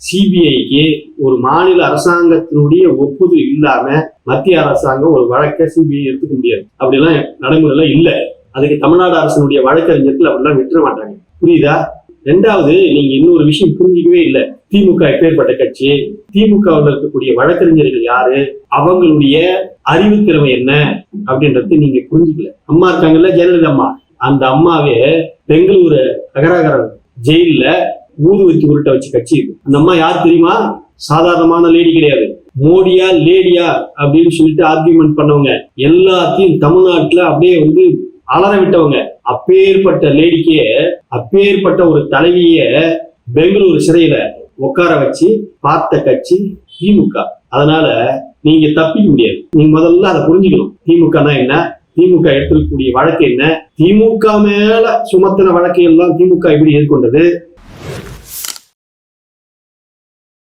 சிபிஐக்கு ஒரு மாநில அரசாங்கத்தினுடைய ஒப்புதல் இல்லாம மத்திய அரசாங்கம் ஒரு வழக்கை சிபிஐ எடுத்துக்க முடியாது. அப்படிலாம் நடைமுறையில இல்ல. அதுக்கு தமிழ்நாடு அரசனுடைய வழக்கறிஞர்கள் அப்படிலாம் விட்டுற மாட்டாங்க. புரியுதா? ரெண்டாவது, நீங்க இன்னொரு விஷயம் புரிஞ்சிக்கவே இல்லை. திமுக எப்பேற்பட்ட கட்சி, திமுகவில் இருக்கக்கூடிய வழக்கறிஞர்கள் யாரு, அவங்களுடைய அறிவுத்திறமை என்ன அப்படின்றது நீங்க புரிஞ்சுக்கல. அம்மா இருக்காங்கல்ல, ஜெயலலிதா அம்மா, அந்த அம்மாவே பெங்களூரு அகராகரம் ஜெயில ஊதுவத்தி உருட்ட வச்சு கட்சி இருக்கு. அந்த அம்மா யார் தெரியுமா? சாதாரணமான லேடி கிடையாது. மோடியா லேடியா அப்படின்னு சொல்லிட்டு ஆர்கியூமெண்ட் பண்ணவங்க, எல்லாத்தையும் தமிழ்நாட்டுல அப்படியே அலற விட்டவங்க. அப்பேற்பட்ட லேடிக்கே, அப்பேற்பட்ட ஒரு தலைவிய பெங்களூரு சிறையில உட்கார வச்சு பார்த்த கட்சி திமுக. அதனால நீங்க தப்பிக்க முடியாது. நீங்க முதல்ல அதை புரிஞ்சுக்கணும். திமுகனா என்ன, திமுக எடுத்துக்கூடிய வழக்கு என்ன, திமுக மேல சுமத்தின வழக்கை எல்லாம் திமுக எப்படி எதிர்கொண்டது,